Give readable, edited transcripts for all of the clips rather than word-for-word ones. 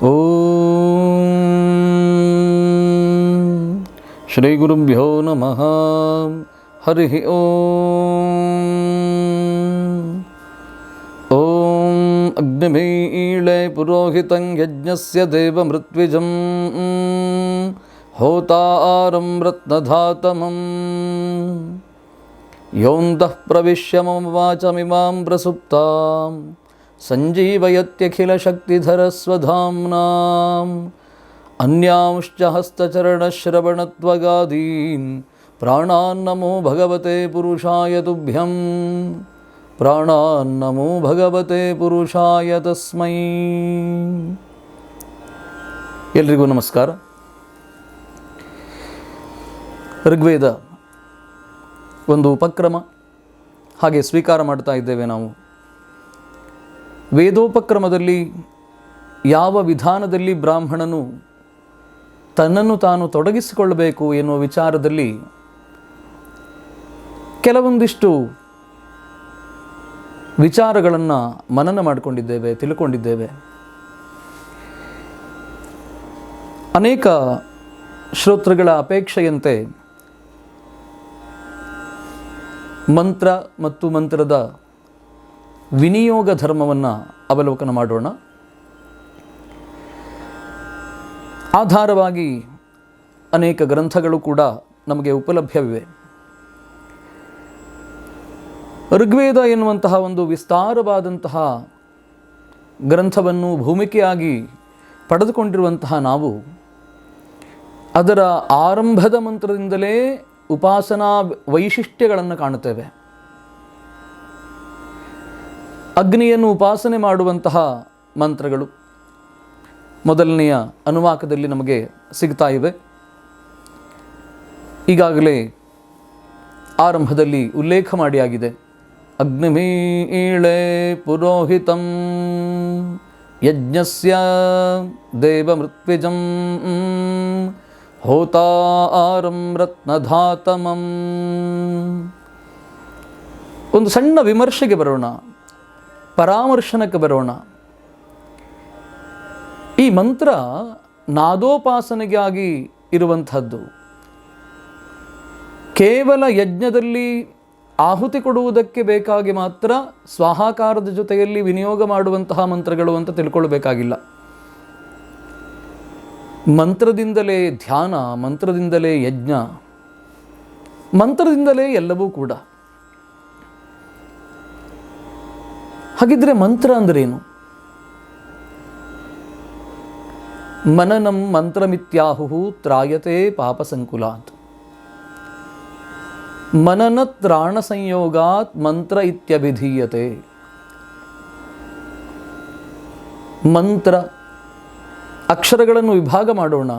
ಓಂ ಶ್ರೀ ಗುರುಭ್ಯೋ ನಮಃ. ಹರಿ ಓಂ ಅಗ್ನಿಮೀಳೆ ಪುರೋಹಿತಂ ಯಜ್ಞಸ್ಯ ದೇವಮೃತ್ವಿಜಂ ಹೋತಾರಂ ರತ್ನಧಾತಮಂ ಯೋಂತಃ ಪ್ರವಿಶ್ಯ ಮಮ ವಾಚಮಿಮಾಂ ಪ್ರಸುಪ್ತಾಂ ಸಂಜೀವಯತ್ಯಖಿಲಶಕ್ತಿಧರಸ್ವಧಾಮ್ನಾಂ ಅನ್ಯಾಂಶ್ಚ ಹಸ್ತಚರಣಶ್ರವಣತ್ವಗಾದೀನ್ ಪ್ರಾಣಾನ್ನಮೋ ಭಗವತೆ ಪುರುಷಾಯ ತುಭ್ಯಂ. ಪ್ರಾಣಾನ್ನಮೋ ಭಗವತೆ ಪುರುಷಾಯ ತಸ್ಮೈ. ಎಲ್ರಿಗೂ ನಮಸ್ಕಾರ. ಋಗ್ವೇದ ಒಂದು ಉಪಕ್ರಮ, ಹಾಗೆ ಸ್ವೀಕಾರ ಮಾಡ್ತಾ ಇದ್ದೇವೆ ನಾವು. ವೇದೋಪಕ್ರಮದಲ್ಲಿ ಯಾವ ವಿಧಾನದಲ್ಲಿ ಬ್ರಾಹ್ಮಣನು ತನ್ನನ್ನು ತಾನು ತೊಡಗಿಸಿಕೊಳ್ಳಬೇಕು ಎನ್ನುವ ವಿಚಾರದಲ್ಲಿ ಕೆಲವೊಂದಿಷ್ಟು ವಿಚಾರಗಳನ್ನು ಮನನ ಮಾಡಿಕೊಂಡಿದ್ದೇವೆ, ತಿಳ್ಕೊಂಡಿದ್ದೇವೆ. ಅನೇಕ ಶ್ರೋತೃಗಳ ಅಪೇಕ್ಷೆಯಂತೆ ಮಂತ್ರ ಮತ್ತು ಮಂತ್ರದ ವಿನಿಯೋಗ ಧರ್ಮವನ್ನು ಅವಲೋಕನ ಮಾಡೋಣ. ಆಧಾರವಾಗಿ ಅನೇಕ ಗ್ರಂಥಗಳು ಕೂಡ ನಮಗೆ ಉಪಲಭ್ಯವಿವೆ. ಋಗ್ವೇದ ಎನ್ನುವಂತಹ ಒಂದು ವಿಸ್ತಾರವಾದಂತಹ ಗ್ರಂಥವನ್ನು ಭೂಮಿಕೆಯಾಗಿ ಪಡೆದುಕೊಂಡಿರುವಂತಹ ನಾವು ಅದರ ಆರಂಭದ ಮಂತ್ರದಿಂದಲೇ ಉಪಾಸನಾ ವೈಶಿಷ್ಟ್ಯಗಳನ್ನು ಕಾಣುತ್ತೇವೆ. ಅಗ್ನಿಯನ್ನು ಉಪಾಸನೆ ಮಾಡುವಂತಹ ಮಂತ್ರಗಳು ಮೊದಲನೆಯ ಅನುವಾಕದಲ್ಲಿ ನಮಗೆ ಸಿಗ್ತಾ ಇವೆ. ಈಗಾಗಲೇ ಆರಂಭದಲ್ಲಿ ಉಲ್ಲೇಖ ಮಾಡಿಯಾಗಿದೆ. ಅಗ್ನಿಮೀಳೆ ಪುರೋಹಿತಂ ಯಜ್ಞಸ್ಯ ದೇವಮೃತ್ವಿಜಂ ಹೋತಾರಂ ರತ್ನಧಾತಮಂ. ಒಂದು ಸಣ್ಣ ವಿಮರ್ಶೆಗೆ ಬರೋಣ, ಪರಾಮರ್ಶನಕ್ಕೆ ಬರೋಣ. ಈ ಮಂತ್ರ ನಾದೋಪಾಸನೆಗಾಗಿ ಇರುವಂಥದ್ದು. ಕೇವಲ ಯಜ್ಞದಲ್ಲಿ ಆಹುತಿ ಕೊಡುವುದಕ್ಕೆ ಬೇಕಾಗಿ ಮಾತ್ರ ಸ್ವಾಹಾಕಾರದ ಜೊತೆಯಲ್ಲಿ ವಿನಿಯೋಗ ಮಾಡುವಂತಹ ಮಂತ್ರಗಳು ಅಂತ ತಿಳ್ಕೊಳ್ಬೇಕಾಗಿಲ್ಲ. ಮಂತ್ರದಿಂದಲೇ ಧ್ಯಾನ, ಮಂತ್ರದಿಂದಲೇ ಯಜ್ಞ, ಮಂತ್ರದಿಂದಲೇ ಎಲ್ಲವೂ ಕೂಡ. ಹಾಗಿದ್ರೆ ಮಂತ್ರ ಅಂದ್ರೇನು? ಮನನಂ ಮಂತ್ರಮಿತ್ಯಾಹುಃ ತ್ರಾಯತೆ ಪಾಪ ಸಂಕುಲಾತ್. ಮನನ ತ್ರಾಣ ಸಂಯೋಗಾತ್ ಮಂತ್ರ ಇತ್ಯಭಿಧೀಯತೆ. ಮಂತ್ರ ಅಕ್ಷರಗಳನ್ನು ವಿಭಾಗ ಮಾಡೋಣ.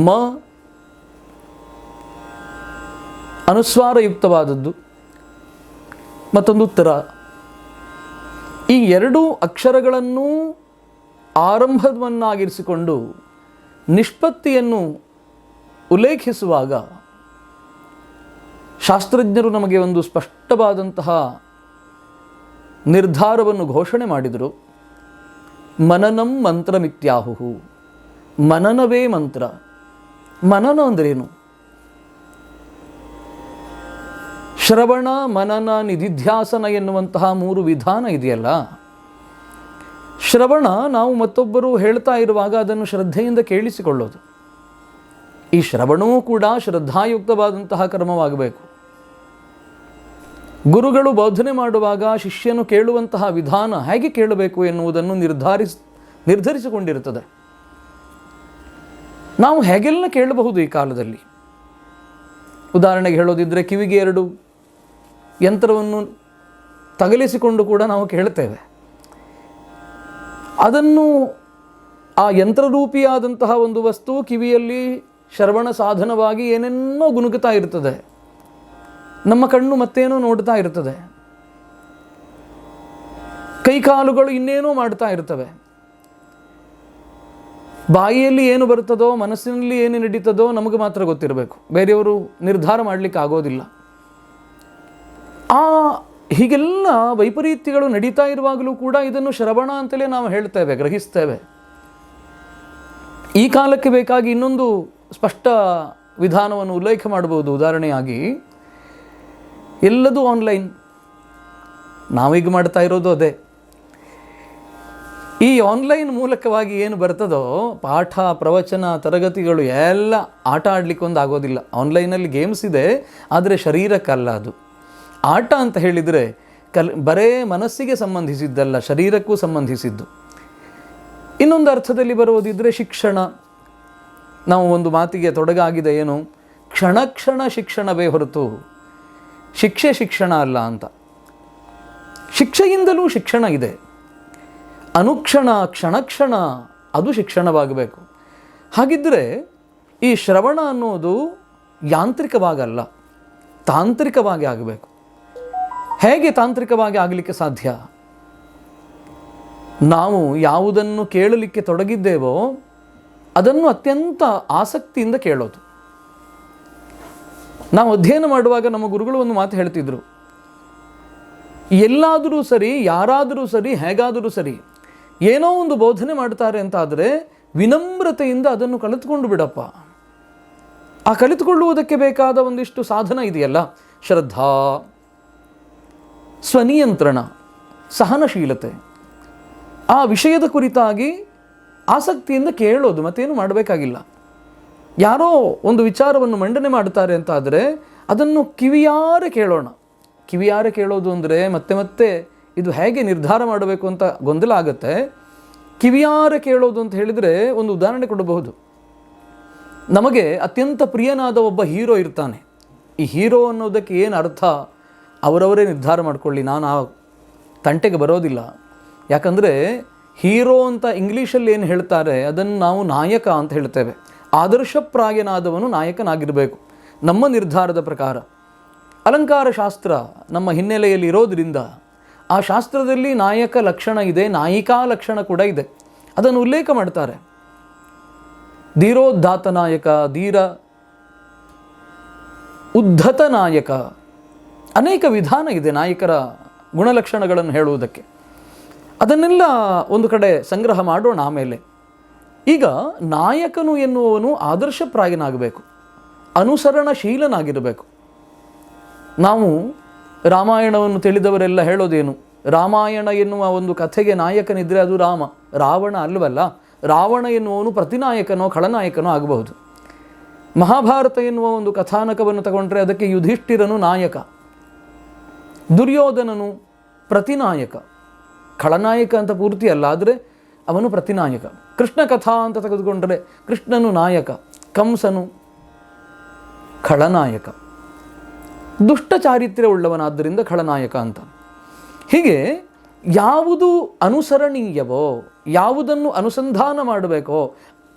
ಮ ಅನುಸ್ವಾರಯುಕ್ತವಾದದ್ದು, ಮತ್ತೊಂದು ತ್ರ. ಈ ಎರಡೂ ಅಕ್ಷರಗಳನ್ನು ಆರಂಭವನ್ನಾಗಿರಿಸಿಕೊಂಡು ನಿಷ್ಪತ್ತಿಯನ್ನು ಉಲ್ಲೇಖಿಸುವಾಗ ಶಾಸ್ತ್ರಜ್ಞರು ನಮಗೆ ಒಂದು ಸ್ಪಷ್ಟವಾದಂತಹ ನಿರ್ಧಾರವನ್ನು ಘೋಷಣೆ ಮಾಡಿದರು. ಮನನಂ ಮಂತ್ರಮಿತ್ಯಾಹುಃ. ಮನನವೇ ಮಂತ್ರ. ಮನನ ಅಂದ್ರೇನು? ಶ್ರವಣ, ಮನನ, ನಿಧಿಧ್ಯಾಸನ ಎನ್ನುವಂತಹ 3 ವಿಧಾನ ಇದೆಯಲ್ಲ. ಶ್ರವಣ, ನಾವು ಮತ್ತೊಬ್ಬರು ಹೇಳ್ತಾ ಇರುವಾಗ ಅದನ್ನು ಶ್ರದ್ಧೆಯಿಂದ ಕೇಳಿಸಿಕೊಳ್ಳೋದು. ಈ ಶ್ರವಣವೂ ಕೂಡ ಶ್ರದ್ಧಾಯುಕ್ತವಾದಂತಹ ಕರ್ಮವಾಗಬೇಕು. ಗುರುಗಳು ಬೋಧನೆ ಮಾಡುವಾಗ ಶಿಷ್ಯನು ಕೇಳುವಂತಹ ವಿಧಾನ ಹೇಗೆ ಕೇಳಬೇಕು ಎನ್ನುವುದನ್ನು ನಿರ್ಧರಿಸಿಕೊಂಡಿರುತ್ತದೆ. ನಾವು ಹೇಗೆಲ್ಲ ಕೇಳಬಹುದು ಈ ಕಾಲದಲ್ಲಿ. ಉದಾಹರಣೆಗೆ ಹೇಳೋದಿದ್ದರೆ, ಕಿವಿಗೆ 2 ಯಂತ್ರವನ್ನು ತಗಲಿಸಿಕೊಂಡು ಕೂಡ ನಾವು ಕೇಳುತ್ತೇವೆ. ಅದನ್ನು ಆ ಯಂತ್ರರೂಪಿಯಾದಂತಹ ಒಂದು ವಸ್ತು ಕಿವಿಯಲ್ಲಿ ಶ್ರವಣ ಸಾಧನವಾಗಿ ಏನೇನೋ ಗುನುಗುತ್ತಾ ಇರ್ತದೆ. ನಮ್ಮ ಕಣ್ಣು ಮತ್ತೇನೋ ನೋಡ್ತಾ ಇರ್ತದೆ. ಕೈಕಾಲುಗಳು ಇನ್ನೇನೋ ಮಾಡ್ತಾ ಇರ್ತವೆ. ಬಾಯಿಯಲ್ಲಿ ಏನು ಬರ್ತದೋ, ಮನಸ್ಸಿನಲ್ಲಿ ಏನು ನಡೀತದೋ ನಮಗೆ ಮಾತ್ರ ಗೊತ್ತಿರಬೇಕು. ಬೇರೆಯವರು ನಿರ್ಧಾರ ಮಾಡಲಿಕ್ಕೆ ಆಗೋದಿಲ್ಲ. ಆ ಹೀಗೆಲ್ಲ ವೈಪರೀತ್ಯಗಳು ನಡೀತಾ ಇರುವಾಗಲೂ ಕೂಡ ಇದನ್ನು ಶ್ರವಣ ಅಂತಲೇ ನಾವು ಹೇಳ್ತೇವೆ, ಗ್ರಹಿಸ್ತೇವೆ. ಈ ಕಾಲಕ್ಕೆ ಬೇಕಾಗಿ ಇನ್ನೊಂದು ಸ್ಪಷ್ಟ ವಿಧಾನವನ್ನು ಉಲ್ಲೇಖ ಮಾಡಬಹುದು. ಉದಾಹರಣೆಯಾಗಿ ಎಲ್ಲದೂ ಆನ್ಲೈನ್, ನಾವೀಗ ಮಾಡ್ತಾ ಇರೋದು ಅದೇ. ಈ ಆನ್ಲೈನ್ ಮೂಲಕವಾಗಿ ಏನು ಬರ್ತದೋ ಪಾಠ, ಪ್ರವಚನ, ತರಗತಿಗಳು ಎಲ್ಲ ಆಟ ಆಡಲಿಕ್ಕೆ ಒಂದು ಆಗೋದಿಲ್ಲ. ಆನ್ಲೈನಲ್ಲಿ ಗೇಮ್ಸ್ ಇದೆ, ಆದರೆ ಶರೀರಕ್ಕಲ್ಲ. ಅದು ಆಟ ಅಂತ ಹೇಳಿದರೆ ಬರೇ ಮನಸ್ಸಿಗೆ ಸಂಬಂಧಿಸಿದ್ದಲ್ಲ, ಶರೀರಕ್ಕೂ ಸಂಬಂಧಿಸಿದ್ದು. ಇನ್ನೊಂದು ಅರ್ಥದಲ್ಲಿ ಬರೋದಿದ್ದರೆ ಶಿಕ್ಷಣ. ನಾವು ಒಂದು ಮಾತಿಗೆ ತೊಡಗಾಗಿದೆ, ಏನು, ಕ್ಷಣ ಕ್ಷಣ ಶಿಕ್ಷಣವೇ ಹೊರತು ಶಿಕ್ಷೆ ಶಿಕ್ಷಣ ಅಲ್ಲ ಅಂತ. ಶಿಕ್ಷೆಯಿಂದಲೂ ಶಿಕ್ಷಣ ಇದೆ. ಅನುಕ್ಷಣ, ಕ್ಷಣ ಕ್ಷಣ ಅದು ಶಿಕ್ಷಣವಾಗಬೇಕು. ಹಾಗಿದ್ದರೆ ಈ ಶ್ರವಣ ಅನ್ನೋದು ಯಾಂತ್ರಿಕವಾಗಲ್ಲ, ತಾಂತ್ರಿಕವಾಗಿ ಆಗಬೇಕು. ಹೇಗೆ ತಾಂತ್ರಿಕವಾಗಿ ಆಗಲಿಕ್ಕೆ ಸಾಧ್ಯ? ನಾವು ಯಾವುದನ್ನು ಕೇಳಲಿಕ್ಕೆ ತೊಡಗಿದ್ದೇವೋ ಅದನ್ನು ಅತ್ಯಂತ ಆಸಕ್ತಿಯಿಂದ ಕೇಳೋದು. ನಾವು ಅಧ್ಯಯನ ಮಾಡುವಾಗ ನಮ್ಮ ಗುರುಗಳು ಒಂದು ಮಾತು ಹೇಳ್ತಿದ್ರು, ಎಲ್ಲಾದರೂ ಸರಿ, ಯಾರಾದರೂ ಸರಿ, ಹೇಗಾದರೂ ಸರಿ, ಏನೋ ಒಂದು ಬೋಧನೆ ಮಾಡ್ತಾರೆ ಅಂತ ಆದರೆ ವಿನಮ್ರತೆಯಿಂದ ಅದನ್ನು ಕಲಿತುಕೊಂಡು ಬಿಡಪ್ಪ. ಆ ಕಲಿತುಕೊಳ್ಳುವುದಕ್ಕೆ ಬೇಕಾದ ಒಂದಿಷ್ಟು ಸಾಧನ ಇದೆಯಲ್ಲ, ಶ್ರದ್ಧಾ, ಸ್ವನಿಯಂತ್ರಣ, ಸಹನಶೀಲತೆ, ಆ ವಿಷಯದ ಕುರಿತಾಗಿ ಆಸಕ್ತಿಯಿಂದ ಕೇಳೋದು, ಮತ್ತೇನು ಮಾಡಬೇಕಾಗಿಲ್ಲ. ಯಾರೋ ಒಂದು ವಿಚಾರವನ್ನು ಮಂಡನೆ ಮಾಡ್ತಾರೆ ಅಂತ ಆದರೆ ಅದನ್ನು ಕಿವಿಯಾರೆ ಕೇಳೋಣ. ಕಿವಿಯಾರೆ ಕೇಳೋದು ಅಂದರೆ ಮತ್ತೆ ಮತ್ತೆ ಇದು ಹೇಗೆ ನಿರ್ಧಾರ ಮಾಡಬೇಕು ಅಂತ ಗೊಂದಲ ಆಗುತ್ತೆ. ಕಿವಿಯಾರೆ ಕೇಳೋದು ಅಂತ ಹೇಳಿದರೆ ಒಂದು ಉದಾಹರಣೆ ಕೊಡಬಹುದು. ನಮಗೆ ಅತ್ಯಂತ ಪ್ರಿಯನಾದ ಒಬ್ಬ ಹೀರೋ ಇರ್ತಾನೆ. ಈ ಹೀರೋ ಅನ್ನೋದಕ್ಕೆ ಏನು ಅರ್ಥ ಅವರವರೇ ನಿರ್ಧಾರ ಮಾಡಿಕೊಳ್ಳಿ, ನಾನು ಆ ತಂಟೆಗೆ ಬರೋದಿಲ್ಲ. ಯಾಕಂದರೆ ಹೀರೋ ಅಂತ ಇಂಗ್ಲೀಷಲ್ಲಿ ಏನು ಹೇಳ್ತಾರೆ ಅದನ್ನು ನಾವು ನಾಯಕ ಅಂತ ಹೇಳ್ತೇವೆ. ಆದರ್ಶಪ್ರಾಯನಾದವನು ನಾಯಕನಾಗಿರಬೇಕು ನಮ್ಮ ನಿರ್ಧಾರದ ಪ್ರಕಾರ. ಅಲಂಕಾರ ಶಾಸ್ತ್ರ ನಮ್ಮ ಹಿನ್ನೆಲೆಯಲ್ಲಿ ಇರೋದರಿಂದ ಆ ಶಾಸ್ತ್ರದಲ್ಲಿ ನಾಯಕ ಲಕ್ಷಣ ಇದೆ, ನಾಯಿಕಾ ಲಕ್ಷಣ ಕೂಡ ಇದೆ. ಅದನ್ನು ಉಲ್ಲೇಖ ಮಾಡ್ತಾರೆ. ಧೀರೋದ್ಧಾತ ನಾಯಕ, ಧೀರ ಉದ್ಧತ ನಾಯಕ, ಅನೇಕ ವಿಧಾನ ಇದೆ ನಾಯಕರ ಗುಣಲಕ್ಷಣಗಳನ್ನು ಹೇಳುವುದಕ್ಕೆ. ಅದನ್ನೆಲ್ಲ ಒಂದು ಕಡೆ ಸಂಗ್ರಹ ಮಾಡೋಣ. ಆಮೇಲೆ ಈಗ ನಾಯಕನು ಎನ್ನುವವನು ಆದರ್ಶಪ್ರಾಯನಾಗಬೇಕು, ಅನುಸರಣಶೀಲನಾಗಿರಬೇಕು. ನಾವು ರಾಮಾಯಣವನ್ನು ತಿಳಿದವರೆಲ್ಲ ಹೇಳೋದೇನು, ರಾಮಾಯಣ ಎನ್ನುವ ಒಂದು ಕಥೆಗೆ ನಾಯಕನಿದ್ದರೆ ಅದು ರಾಮ, ರಾವಣ ಅಲ್ಲವಲ್ಲ. ರಾವಣ ಎನ್ನುವವನು ಪ್ರತಿನಾಯಕನೋ ಖಳನಾಯಕನೋ ಆಗಬಹುದು. ಮಹಾಭಾರತ ಎನ್ನುವ ಒಂದು ಕಥಾನಕವನ್ನು ತಗೊಂಡ್ರೆ ಅದಕ್ಕೆ ಯುಧಿಷ್ಠಿರನು ನಾಯಕ, ದುರ್ಯೋಧನನು ಪ್ರತಿನಾಯಕ, ಖಳನಾಯಕ ಅಂತ ಪೂರ್ತಿ ಅಲ್ಲ, ಆದರೆ ಅವನು ಪ್ರತಿನಾಯಕ. ಕೃಷ್ಣ ಕಥಾ ಅಂತ ತೆಗೆದುಕೊಂಡರೆ ಕೃಷ್ಣನು ನಾಯಕ, ಕಂಸನು ಖಳನಾಯಕ, ದುಷ್ಟ ಚಾರಿತ್ರ್ಯ ಉಳ್ಳವನಾದ್ದರಿಂದ ಖಳನಾಯಕ ಅಂತ. ಹೀಗೆ ಯಾವುದು ಅನುಸರಣೀಯವೋ, ಯಾವುದನ್ನು ಅನುಸಂಧಾನ ಮಾಡಬೇಕೋ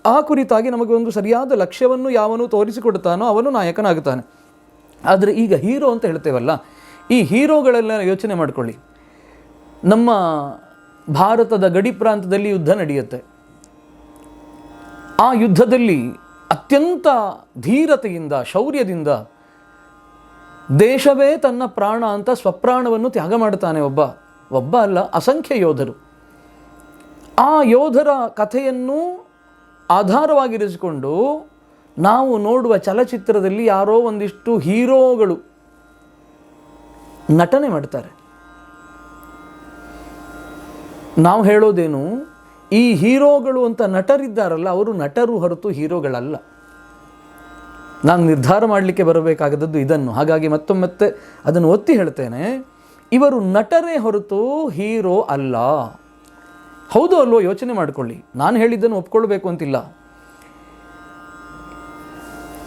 ಆ ಕುರಿತಾಗಿ ನಮಗೆ ಒಂದು ಸರಿಯಾದ ಲಕ್ಷ್ಯವನ್ನು ಯಾವನು ತೋರಿಸಿಕೊಡ್ತಾನೋ ಅವನು ನಾಯಕನಾಗುತ್ತಾನೆ. ಆದರೆ ಈಗ ಹೀರೋ ಅಂತ ಹೇಳ್ತೇವಲ್ಲ, ಈ ಹೀರೋಗಳೆಲ್ಲ ಯೋಚನೆ ಮಾಡಿಕೊಳ್ಳಿ. ನಮ್ಮ ಭಾರತದ ಗಡಿ ಪ್ರಾಂತದಲ್ಲಿ ಯುದ್ಧ ನಡೆಯುತ್ತೆ. ಆ ಯುದ್ಧದಲ್ಲಿ ಅತ್ಯಂತ ಧೀರತೆಯಿಂದ, ಶೌರ್ಯದಿಂದ ದೇಶವೇ ತನ್ನ ಪ್ರಾಣ ಅಂತ ಸ್ವಪ್ರಾಣವನ್ನು ತ್ಯಾಗ ಮಾಡ್ತಾನೆ ಒಬ್ಬ ಅಲ್ಲ, ಅಸಂಖ್ಯ ಯೋಧರು. ಆ ಯೋಧರ ಕಥೆಯನ್ನು ಆಧಾರವಾಗಿರಿಸಿಕೊಂಡು ನಾವು ನೋಡುವ ಚಲಚಿತ್ರದಲ್ಲಿ ಯಾರೋ ಒಂದಿಷ್ಟು ಹೀರೋಗಳು ನಟನೆ ಮಾಡ್ತಾರೆ. ನಾವು ಹೇಳೋದೇನು, ಈ ಹೀರೋಗಳು ಅಂತ ನಟರಿದ್ದಾರಲ್ಲ ಅವರು ನಟರು ಹೊರತು ಹೀರೋಗಳಲ್ಲ. ನಾನು ನಿರ್ಧಾರ ಮಾಡಲಿಕ್ಕೆ ಬರಬೇಕಾಗದದ್ದು ಇದನ್ನು. ಹಾಗಾಗಿ ಮತ್ತೊಮ್ಮೆ ಅದನ್ನು ಒತ್ತಿ ಹೇಳ್ತೇನೆ, ಇವರು ನಟರೇ ಹೊರತು ಹೀರೋ ಅಲ್ಲ. ಹೌದು ಅಲ್ವೋ ಯೋಚನೆ ಮಾಡಿಕೊಳ್ಳಿ. ನಾನು ಹೇಳಿದ್ದನ್ನು ಒಪ್ಕೊಳ್ಬೇಕು ಅಂತಿಲ್ಲ.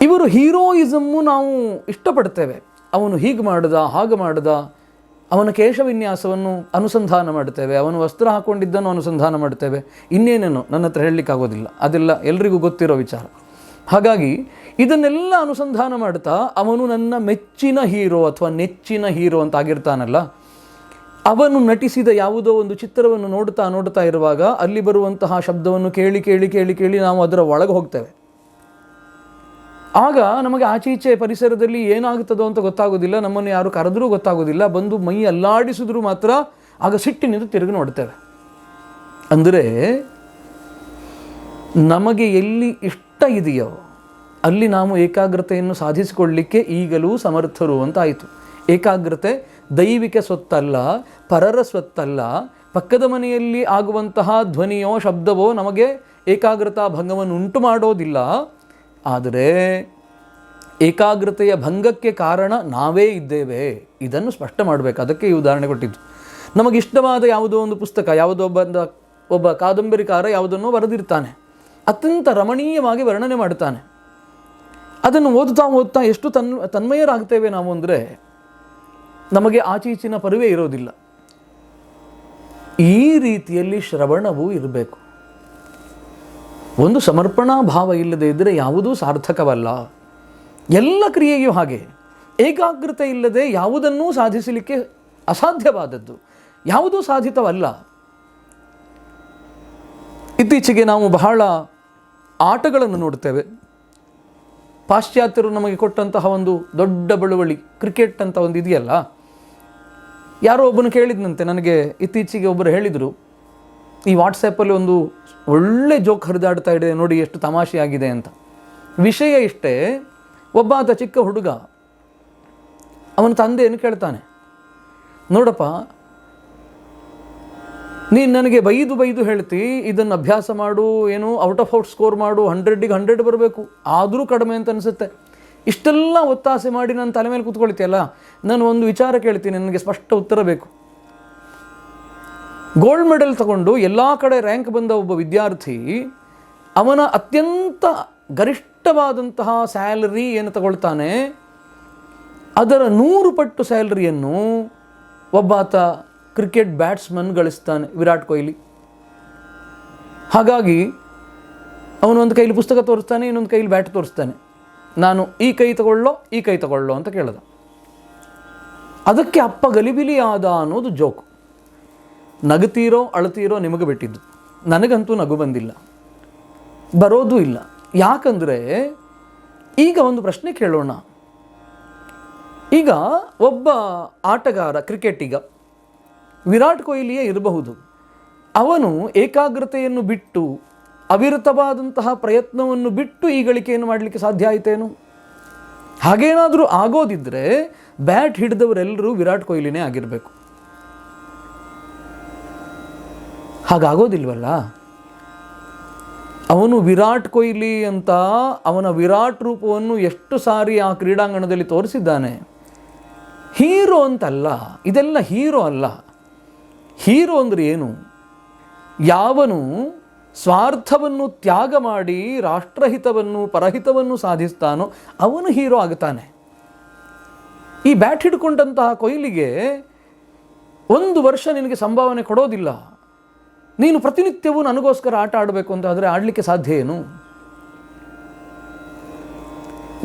ಇವರು ಹೀರೋಯಿಸಮ್ಮು ನಾವು ಇಷ್ಟಪಡ್ತೇವೆ. ಅವನು ಹೀಗೆ ಮಾಡ್ದ, ಹಾಗೆ ಮಾಡ್ದ, ಅವನ ಕೇಶವಿನ್ಯಾಸವನ್ನು ಅನುಸಂಧಾನ ಮಾಡ್ತೇವೆ, ಅವನು ವಸ್ತ್ರ ಹಾಕ್ಕೊಂಡಿದ್ದನ್ನು ಅನುಸಂಧಾನ ಮಾಡ್ತೇವೆ, ಇನ್ನೇನೇನೋ ನನ್ನ ಹತ್ರ ಹೇಳಲಿಕ್ಕಾಗೋದಿಲ್ಲ, ಅದೆಲ್ಲ ಎಲ್ರಿಗೂ ಗೊತ್ತಿರೋ ವಿಚಾರ. ಹಾಗಾಗಿ ಇದನ್ನೆಲ್ಲ ಅನುಸಂಧಾನ ಮಾಡ್ತಾ ಅವನು ನನ್ನ ಮೆಚ್ಚಿನ ಹೀರೋ ಅಥವಾ ನೆಚ್ಚಿನ ಹೀರೋ ಅಂತ ಆಗಿರ್ತಾನಲ್ಲ, ಅವನು ನಟಿಸಿದ ಯಾವುದೋ ಒಂದು ಚಿತ್ರವನ್ನು ನೋಡ್ತಾ ಇರುವಾಗ ಅಲ್ಲಿ ಬರುವಂತಹ ಶಬ್ದವನ್ನು ಕೇಳಿ ಕೇಳಿ ಕೇಳಿ ಕೇಳಿ ನಾವು ಅದರ ಒಳಗೆ ಹೋಗ್ತೇವೆ. ಆಗ ನಮಗೆ ಆಚೀಚೆ ಪರಿಸರದಲ್ಲಿ ಏನಾಗುತ್ತದೋ ಅಂತ ಗೊತ್ತಾಗೋದಿಲ್ಲ, ನಮ್ಮನ್ನು ಯಾರು ಕರೆದರೂ ಗೊತ್ತಾಗೋದಿಲ್ಲ, ಬಂದು ಮೈ ಅಲ್ಲಾಡಿಸಿದ್ರು ಮಾತ್ರ ಆಗ ಸಿಟ್ಟಿನಿಂದ ತಿರುಗಿ ನೋಡ್ತೇವೆ. ಅಂದರೆ ನಮಗೆ ಎಲ್ಲಿ ಇಷ್ಟ ಇದೆಯೋ ಅಲ್ಲಿ ನಾವು ಏಕಾಗ್ರತೆಯನ್ನು ಸಾಧಿಸಿಕೊಳ್ಳಲಿಕ್ಕೆ ಈಗಲೂ ಸಮರ್ಥರು ಅಂತ ಆಯಿತು. ಏಕಾಗ್ರತೆ ದೈವಿಕ ಸ್ವತ್ತಲ್ಲ, ಪರರ ಸ್ವತ್ತಲ್ಲ. ಪಕ್ಕದ ಮನೆಯಲ್ಲಿ ಆಗುವಂತಹ ಧ್ವನಿಯೋ ಶಬ್ದವೋ ನಮಗೆ ಏಕಾಗ್ರತಾ ಭಂಗವನ್ನು ಉಂಟು ಮಾಡೋದಿಲ್ಲ. ಆದರೆ ಏಕಾಗ್ರತೆಯ ಭಂಗಕ್ಕೆ ಕಾರಣ ನಾವೇ ಇದ್ದೇವೆ. ಇದನ್ನು ಸ್ಪಷ್ಟ ಮಾಡಬೇಕು. ಅದಕ್ಕೆ ಈ ಉದಾಹರಣೆ ಕೊಟ್ಟಿದ್ದು. ನಮಗಿಷ್ಟವಾದ ಯಾವುದೋ ಒಂದು ಪುಸ್ತಕ, ಯಾವುದೋ ಒಬ್ಬ ಕಾದಂಬರಿಕಾರ ಯಾವುದನ್ನೋ ಬರೆದಿರ್ತಾನೆ, ಅತ್ಯಂತ ರಮಣೀಯವಾಗಿ ವರ್ಣನೆ ಮಾಡ್ತಾನೆ. ಅದನ್ನು ಓದುತ್ತಾ ಎಷ್ಟು ತನ್ಮಯರಾಗ್ತೇವೆ ನಾವು ಅಂದರೆ ನಮಗೆ ಆಚೀಚಿನ ಪರಿವೇ ಇರೋದಿಲ್ಲ. ಈ ರೀತಿಯಲ್ಲಿ ಶ್ರವಣವೂ ಇರಬೇಕು. ಒಂದು ಸಮರ್ಪಣಾ ಭಾವ ಇಲ್ಲದೆ ಇದ್ದರೆ ಯಾವುದೂ ಸಾರ್ಥಕವಲ್ಲ. ಎಲ್ಲ ಕ್ರಿಯೆಯೂ ಹಾಗೆ. ಏಕಾಗ್ರತೆ ಇಲ್ಲದೆ ಯಾವುದನ್ನೂ ಸಾಧಿಸಲಿಕ್ಕೆ ಅಸಾಧ್ಯವಾದದ್ದು, ಯಾವುದೂ ಸಾಧಿತವಲ್ಲ. ಇತ್ತೀಚೆಗೆ ನಾವು ಬಹಳ ಆಟಗಳನ್ನು ನೋಡ್ತೇವೆ. ಪಾಶ್ಚಾತ್ಯರು ನಮಗೆ ಕೊಟ್ಟಂತಹ ಒಂದು ದೊಡ್ಡ ಬಳುವಳಿ ಕ್ರಿಕೆಟ್ ಅಂತ ಒಂದು ಇದೆಯಲ್ಲ. ಯಾರೋ ಒಬ್ಬನು ಕೇಳಿದ್ನಂತೆ ನನಗೆ, ಇತ್ತೀಚೆಗೆ ಒಬ್ಬರು ಹೇಳಿದರು, ಈ ವಾಟ್ಸಪ್ಪಲ್ಲಿ ಒಂದು ಒಳ್ಳೆ ಜೋಕ್ ಹರಿದಾಡ್ತಾ ಇದೆ ನೋಡಿ, ಎಷ್ಟು ತಮಾಷೆಯಾಗಿದೆ ಅಂತ. ವಿಷಯ ಇಷ್ಟೇ, ಒಬ್ಬ ಆತ ಚಿಕ್ಕ ಹುಡುಗ ಅವನ ತಂದೆಯನ್ನು ಕೇಳ್ತಾನೆ, ನೋಡಪ್ಪ ನೀನು ನನಗೆ ಬೈದು ಹೇಳ್ತಿ, ಇದನ್ನು ಅಭ್ಯಾಸ ಮಾಡು, ಏನು ಔಟ್ ಆಫ್ ಔಟ್ ಸ್ಕೋರ್ ಮಾಡು, 100ಗೆ 100 ಬರಬೇಕು, ಆದರೂ ಕಡಿಮೆ ಅಂತ ಅನಿಸುತ್ತೆ. ಇಷ್ಟೆಲ್ಲ ಒತ್ತಾಸೆ ಮಾಡಿ ನನ್ನ ತಲೆ ಮೇಲೆ ಕೂತ್ಕೊಳ್ತೀಯಲ್ಲ, ನಾನು ಒಂದು ವಿಚಾರ ಕೇಳ್ತೀನಿ, ನನಗೆ ಸ್ಪಷ್ಟ ಉತ್ತರ ಬೇಕು. ಗೋಲ್ಡ್ ಮೆಡಲ್ ತಗೊಂಡು ಎಲ್ಲ ಕಡೆ ರ್ಯಾಂಕ್ ಬಂದ ಒಬ್ಬ ವಿದ್ಯಾರ್ಥಿ ಅವನ ಅತ್ಯಂತ ಗರಿಷ್ಠವಾದಂತಹ ಸ್ಯಾಲರಿ ಏನು ತಗೊಳ್ತಾನೆ, ಅದರ 100 ಪಟ್ಟು ಸ್ಯಾಲರಿಯನ್ನು ಒಬ್ಬಾತ ಕ್ರಿಕೆಟ್ ಬ್ಯಾಟ್ಸ್ಮನ್ ಗಳಿಸ್ತಾನೆ, ವಿರಾಟ್ ಕೊಹ್ಲಿ. ಹಾಗಾಗಿ ಅವನು ಒಂದು ಕೈಲಿ ಪುಸ್ತಕ ತೋರಿಸ್ತಾನೆ, ಇನ್ನೊಂದು ಕೈಲಿ ಬ್ಯಾಟ್ ತೋರಿಸ್ತಾನೆ. ನಾನು ಈ ಕೈ ತಗೊಳ್ಳೋ ಅಂತ ಕೇಳಿದ. ಅದಕ್ಕೆ ಅಪ್ಪ ಗಲಿಬಿಲಿ ಆದ ಅನ್ನೋದು ಜೋಕು. ನಗುತ್ತೀರೋ ಅಳ್ತೀರೋ ನಿಮಗೆ ಬಿಟ್ಟಿದ್ದು, ನನಗಂತೂ ನಗು ಬಂದಿಲ್ಲ, ಬರೋದೂ ಇಲ್ಲ. ಯಾಕಂದರೆ ಈಗ ಒಂದು ಪ್ರಶ್ನೆ ಕೇಳೋಣ. ಈಗ ಒಬ್ಬ ಆಟಗಾರ, ಕ್ರಿಕೆಟಿಗ, ವಿರಾಟ್ ಕೊಹ್ಲಿಯೇ ಇರಬಹುದು, ಅವನು ಏಕಾಗ್ರತೆಯನ್ನು ಬಿಟ್ಟು ಅವಿರತವಾದಂತಹ ಪ್ರಯತ್ನವನ್ನು ಬಿಟ್ಟು ಈ ಗಳಿಕೆಯನ್ನು ಮಾಡಲಿಕ್ಕೆ ಸಾಧ್ಯ ಆಯಿತೇನು? ಹಾಗೇನಾದರೂ ಆಗೋದಿದ್ದರೆ ಬ್ಯಾಟ್ ಹಿಡಿದವರೆಲ್ಲರೂ ವಿರಾಟ್ ಕೊಹ್ಲಿನೇ ಆಗಿರಬೇಕು. ಹಾಗಾಗೋದಿಲ್ವಲ್ಲ. ಅವನು ವಿರಾಟ್ ಕೊಹ್ಲಿ ಅಂತ ಅವನ ವಿರಾಟ್ ರೂಪವನ್ನು ಎಷ್ಟು ಸಾರಿ ಆ ಕ್ರೀಡಾಂಗಣದಲ್ಲಿ ತೋರಿಸಿದ್ದಾನೆ. ಹೀರೋ ಅಂತಲ್ಲ, ಇದೆಲ್ಲ ಹೀರೋ ಅಲ್ಲ. ಹೀರೋ ಅಂದರೆ ಏನು? ಯಾವನು ಸ್ವಾರ್ಥವನ್ನು ತ್ಯಾಗ ಮಾಡಿ ರಾಷ್ಟ್ರಹಿತವನ್ನು ಪರಹಿತವನ್ನು ಸಾಧಿಸ್ತಾನೋ ಅವನು ಹೀರೋ ಆಗುತ್ತಾನೆ. ಈ ಬ್ಯಾಟ್ ಹಿಡ್ಕೊಂಡಂತಹ ಕೊಹ್ಲಿಗೆ 1 ವರ್ಷ ನಿನಗೆ ಸಂಭಾವನೆ ಕೊಡೋದಿಲ್ಲ, ನೀನು ಪ್ರತಿನಿತ್ಯವೂ ನನಗೋಸ್ಕರ ಆಟ ಆಡಬೇಕು ಅಂತ ಆದರೆ ಆಡಲಿಕ್ಕೆ ಸಾಧ್ಯ ಏನು?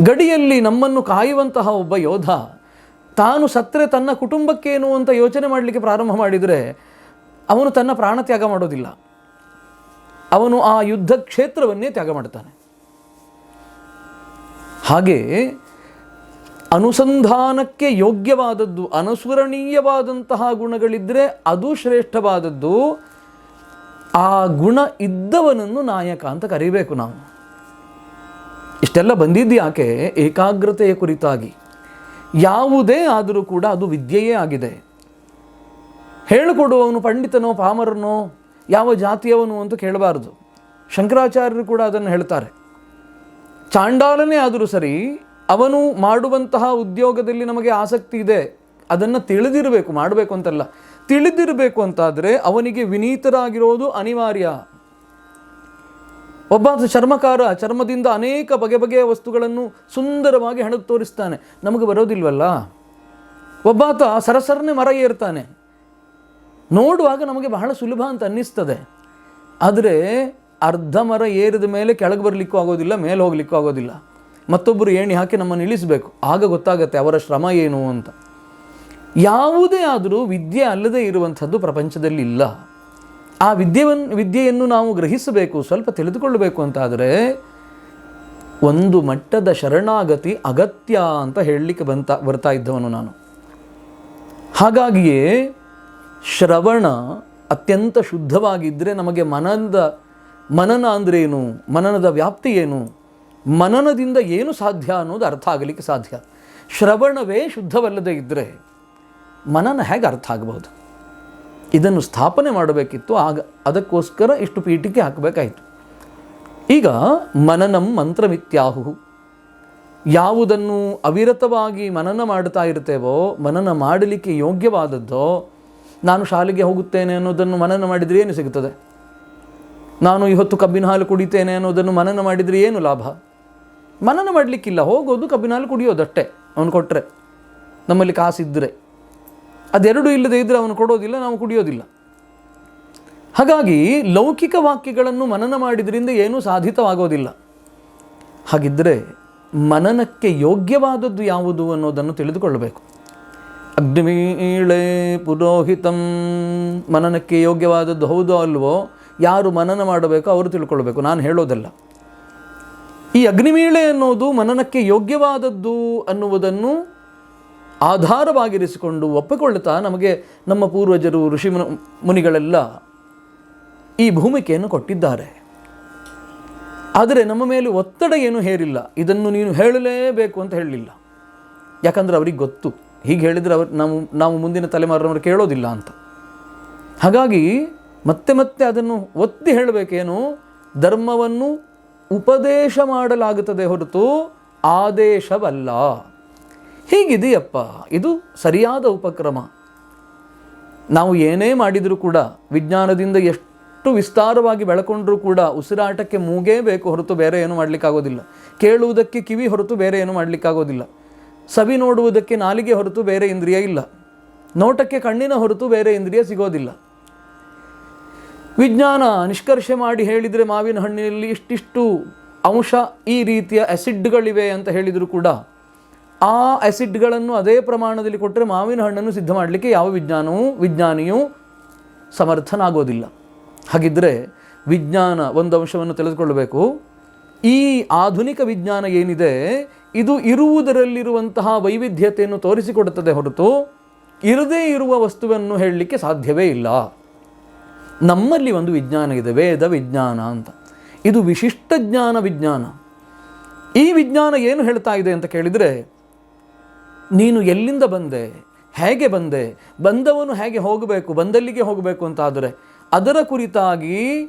ಗಡಿಯಲ್ಲಿ ನಮ್ಮನ್ನು ಕಾಯುವಂತಹ ಒಬ್ಬ ಯೋಧ ತಾನು ಸತ್ತರೆ ತನ್ನ ಕುಟುಂಬಕ್ಕೇನು ಅಂತ ಯೋಚನೆ ಮಾಡಲಿಕ್ಕೆ ಪ್ರಾರಂಭ ಮಾಡಿದರೆ ಅವನು ತನ್ನ ಪ್ರಾಣ ತ್ಯಾಗ ಮಾಡೋದಿಲ್ಲ, ಅವನು ಆ ಯುದ್ಧ ಕ್ಷೇತ್ರವನ್ನೇ ತ್ಯಾಗ ಮಾಡ್ತಾನೆ. ಹಾಗೆ ಅನುಸಂಧಾನಕ್ಕೆ ಯೋಗ್ಯವಾದದ್ದು, ಅನುಸ್ಮರಣೀಯವಾದಂತಹ ಗುಣಗಳಿದ್ದರೆ ಅದು ಶ್ರೇಷ್ಠವಾದದ್ದು. ಆ ಗುಣ ಇದ್ದವನನ್ನು ನಾಯಕ ಅಂತ ಕರೀಬೇಕು ನಾವು. ಇಷ್ಟೆಲ್ಲ ಬಂದಿದ್ದು ಯಾಕೆ? ಏಕಾಗ್ರತೆಯ ಕುರಿತಾಗಿ. ಯಾವುದೇ ಆದರೂ ಕೂಡ ಅದು ವಿದ್ಯೆಯೇ ಆಗಿದೆ. ಹೇಳಿಕೊಡುವವನು ಪಂಡಿತನೋ ಪಾಮರನೋ ಯಾವ ಜಾತಿಯವನು ಅಂತ ಕೇಳಬಾರದು. ಶಂಕರಾಚಾರ್ಯರು ಕೂಡ ಅದನ್ನು ಹೇಳ್ತಾರೆ. ಚಾಂಡಾಲನೇ ಆದರೂ ಸರಿ, ಅವನು ಮಾಡುವಂತಹ ಉದ್ಯೋಗದಲ್ಲಿ ನಮಗೆ ಆಸಕ್ತಿ ಇದೆ, ಅದನ್ನು ತಿಳಿದಿರಬೇಕು, ಮಾಡಬೇಕು ಅಂತಲ್ಲ, ತಿಳಿದಿರಬೇಕು ಅಂತಾದರೆ ಅವನಿಗೆ ವಿನೀತರಾಗಿರೋದು ಅನಿವಾರ್ಯ. ಒಬ್ಬ ಚರ್ಮಕಾರ ಚರ್ಮದಿಂದ ಅನೇಕ ಬಗೆಯ ವಸ್ತುಗಳನ್ನು ಸುಂದರವಾಗಿ ಹೆಣೆದು ತೋರಿಸ್ತಾನೆ, ನಮಗೆ ಬರೋದಿಲ್ವಲ್ಲ. ಒಬ್ಬಾತ ಸರಸರನೆ ಮರ ಏರ್ತಾನೆ, ನೋಡುವಾಗ ನಮಗೆ ಬಹಳ ಸುಲಭ ಅಂತ ಅನ್ನಿಸ್ತದೆ. ಆದರೆ ಅರ್ಧ ಮರ ಏರಿದ ಮೇಲೆ ಕೆಳಗೆ ಬರಲಿಕ್ಕೂ ಆಗೋದಿಲ್ಲ, ಮೇಲೆ ಹೋಗ್ಲಿಕ್ಕೂ ಆಗೋದಿಲ್ಲ. ಮತ್ತೊಬ್ಬರು ಏಣಿ ಹಾಕಿ ನಮ್ಮನ್ನು ಇಳಿಸಬೇಕು, ಆಗ ಗೊತ್ತಾಗತ್ತೆ ಅವರ ಶ್ರಮ ಏನು ಅಂತ. ಯಾವುದೇ ಆದರೂ ವಿದ್ಯೆ ಅಲ್ಲದೆ ಇರುವಂಥದ್ದು ಪ್ರಪಂಚದಲ್ಲಿ ಇಲ್ಲ. ಆ ವಿದ್ಯೆಯನ್ನು ನಾವು ಗ್ರಹಿಸಬೇಕು, ಸ್ವಲ್ಪ ತಿಳಿದುಕೊಳ್ಳಬೇಕು ಅಂತಾದರೆ ಒಂದು ಮಟ್ಟದ ಶರಣಾಗತಿ ಅಗತ್ಯ ಅಂತ ಹೇಳಲಿಕ್ಕೆ ಬರ್ತಾ ಇದ್ದವನು ನಾನು. ಹಾಗಾಗಿಯೇ ಶ್ರವಣ ಅತ್ಯಂತ ಶುದ್ಧವಾಗಿದ್ದರೆ ನಮಗೆ ಮನನ ಅಂದ್ರೇನು, ಮನನದ ವ್ಯಾಪ್ತಿ ಏನು, ಮನನದಿಂದ ಏನು ಸಾಧ್ಯ ಅನ್ನೋದು ಅರ್ಥ ಆಗಲಿಕ್ಕೆ ಸಾಧ್ಯ. ಶ್ರವಣವೇ ಶುದ್ಧವಲ್ಲದೆ ಇದ್ದರೆ ಮನನ ಹೇಗೆ ಅರ್ಥ ಆಗಬಹುದು? ಇದನ್ನು ಸ್ಥಾಪನೆ ಮಾಡಬೇಕಿತ್ತು. ಆಗ ಅದಕ್ಕೋಸ್ಕರ ಇಷ್ಟು ಪೀಠಿಕೆ ಹಾಕಬೇಕಾಯಿತು. ಈಗ ಮನನಂ ಮಂತ್ರಮಿತ್ಯಾಹು, ಯಾವುದನ್ನು ಅವಿರತವಾಗಿ ಮನನ ಮಾಡ್ತಾ ಇರ್ತೇವೋ, ಮನನ ಮಾಡಲಿಕ್ಕೆ ಯೋಗ್ಯವಾದದ್ದೋ, ನಾನು ಶಾಲೆಗೆ ಹೋಗುತ್ತೇನೆ ಅನ್ನೋದನ್ನು ಮನನ ಮಾಡಿದರೆ ಏನು ಸಿಗುತ್ತದೆ? ನಾನು ಇವತ್ತು ಕಬ್ಬಿನ ಹಾಲು ಕುಡಿತೇನೆ ಅನ್ನೋದನ್ನು ಮನನ ಮಾಡಿದರೆ ಏನು ಲಾಭ? ಮನನ ಮಾಡಲಿಕ್ಕಿಲ್ಲ, ಹೋಗೋದು ಕಬ್ಬಿನ ಹಾಲು ಕುಡಿಯೋದಷ್ಟೇ. ಅವನು ಕೊಟ್ಟರೆ, ನಮ್ಮಲ್ಲಿ ಕಾಸಿದ್ದರೆ. ಅದೆರಡೂ ಇಲ್ಲದೆ ಇದ್ದರೆ ಅವನು ಕೊಡೋದಿಲ್ಲ, ನಾವು ಕುಡಿಯೋದಿಲ್ಲ. ಹಾಗಾಗಿ ಲೌಕಿಕ ವಾಕ್ಯಗಳನ್ನು ಮನನ ಮಾಡಿದ್ರಿಂದ ಏನೂ ಸಾಧಿತವಾಗೋದಿಲ್ಲ. ಹಾಗಿದ್ದರೆ ಮನನಕ್ಕೆ ಯೋಗ್ಯವಾದದ್ದು ಯಾವುದು ಅನ್ನೋದನ್ನು ತಿಳಿದುಕೊಳ್ಳಬೇಕು. ಅಗ್ನಿಮೀಳೆ ಪುರೋಹಿತಂ, ಮನನಕ್ಕೆ ಯೋಗ್ಯವಾದದ್ದು ಹೌದೋ ಅಲ್ವೋ, ಯಾರು ಮನನ ಮಾಡಬೇಕೋ ಅವರು ತಿಳ್ಕೊಳ್ಬೇಕು, ನಾನು ಹೇಳೋದಲ್ಲ. ಈ ಅಗ್ನಿಮೀಳೆ ಅನ್ನೋದು ಮನನಕ್ಕೆ ಯೋಗ್ಯವಾದದ್ದು ಅನ್ನುವುದನ್ನು ಆಧಾರವಾಗಿರಿಸಿಕೊಂಡು ಒಪ್ಪಿಕೊಳ್ಳುತ್ತಾ ನಮಗೆ ನಮ್ಮ ಪೂರ್ವಜರು ಋಷಿ ಮುನಿಗಳೆಲ್ಲ ಈ ಭೂಮಿಕೆಯನ್ನು ಕೊಟ್ಟಿದ್ದಾರೆ. ಆದರೆ ನಮ್ಮ ಮೇಲೆ ಒತ್ತಡ ಏನು ಹೇರಿಲ್ಲ, ಇದನ್ನು ನೀನು ಹೇಳಲೇಬೇಕು ಅಂತ ಹೇಳಲಿಲ್ಲ. ಯಾಕಂದರೆ ಅವ್ರಿಗೆ ಗೊತ್ತು, ಹೀಗೆ ಹೇಳಿದರೆ ನಾವು ಮುಂದಿನ ತಲೆಮಾರಿನವರು ಕೇಳೋದಿಲ್ಲ ಅಂತ. ಹಾಗಾಗಿ ಮತ್ತೆ ಮತ್ತೆ ಅದನ್ನು ಒತ್ತಿ ಹೇಳಬೇಕೇನು, ಧರ್ಮವನ್ನು ಉಪದೇಶ ಮಾಡಲಾಗುತ್ತದೆ ಹೊರತು ಆದೇಶವಲ್ಲ. ಹೀಗಿದೆಯಪ್ಪ, ಇದು ಸರಿಯಾದ ಉಪಕ್ರಮ. ನಾವು ಏನೇ ಮಾಡಿದರೂ ಕೂಡ, ವಿಜ್ಞಾನದಿಂದ ಎಷ್ಟು ವಿಸ್ತಾರವಾಗಿ ಬೆಳಕೊಂಡ್ರೂ ಕೂಡ ಉಸಿರಾಟಕ್ಕೆ ಮೂಗೇ ಬೇಕು ಹೊರತು ಬೇರೆ ಏನು ಮಾಡಲಿಕ್ಕಾಗೋದಿಲ್ಲ. ಕೇಳುವುದಕ್ಕೆ ಕಿವಿ ಹೊರತು ಬೇರೆ ಏನು ಮಾಡಲಿಕ್ಕಾಗೋದಿಲ್ಲ. ಸವಿ ನೋಡುವುದಕ್ಕೆ ನಾಲಿಗೆ ಹೊರತು ಬೇರೆ ಇಂದ್ರಿಯ ಇಲ್ಲ. ನೋಟಕ್ಕೆ ಕಣ್ಣಿನ ಹೊರತು ಬೇರೆ ಇಂದ್ರಿಯ ಸಿಗೋದಿಲ್ಲ. ವಿಜ್ಞಾನ ನಿಷ್ಕರ್ಷೆ ಮಾಡಿ ಹೇಳಿದರೆ ಮಾವಿನ ಹಣ್ಣಿನಲ್ಲಿ ಇಷ್ಟಿಷ್ಟು ಅಂಶ ಈ ರೀತಿಯ ಆ್ಯಸಿಡ್ಗಳಿವೆ ಅಂತ ಹೇಳಿದರೂ ಕೂಡ ಆ ಆ್ಯಸಿಡ್ಗಳನ್ನು ಅದೇ ಪ್ರಮಾಣದಲ್ಲಿ ಕೊಟ್ಟರೆ ಮಾವಿನ ಹಣ್ಣನ್ನು ಸಿದ್ಧ ಮಾಡಲಿಕ್ಕೆ ಯಾವ ವಿಜ್ಞಾನಿಯೂ ಸಮರ್ಥನಾಗೋದಿಲ್ಲ. ಹಾಗಿದ್ದರೆ ವಿಜ್ಞಾನ ಒಂದು ಅಂಶವನ್ನು ತಿಳಿದುಕೊಳ್ಳಬೇಕು. ಈ ಆಧುನಿಕ ವಿಜ್ಞಾನ ಏನಿದೆ ಇದು ಇರುವುದರಲ್ಲಿರುವಂತಹ ವೈವಿಧ್ಯತೆಯನ್ನು ತೋರಿಸಿಕೊಡುತ್ತದೆ ಹೊರತು ಇರದೇ ಇರುವ ವಸ್ತುವನ್ನು ಹೇಳಲಿಕ್ಕೆ ಸಾಧ್ಯವೇ ಇಲ್ಲ. ನಮ್ಮಲ್ಲಿ ಒಂದು ವಿಜ್ಞಾನ ಇದೆ, ವೇದ ವಿಜ್ಞಾನ ಅಂತ. ಇದು ವಿಶಿಷ್ಟ ಜ್ಞಾನ ವಿಜ್ಞಾನ. ಈ ವಿಜ್ಞಾನ ಏನು ಹೇಳ್ತಾ ಇದೆ ಅಂತ ಕೇಳಿದರೆ, ನೀನು ಎಲ್ಲಿಂದ ಬಂದೆ, ಹೇಗೆ ಬಂದೆ, ಬಂದವನು ಹೇಗೆ ಹೋಗಬೇಕು, ಬಂದಲ್ಲಿಗೆ ಹೋಗಬೇಕು ಅಂತಾದರೆ ಅದರ ಕುರಿತಾಗಿ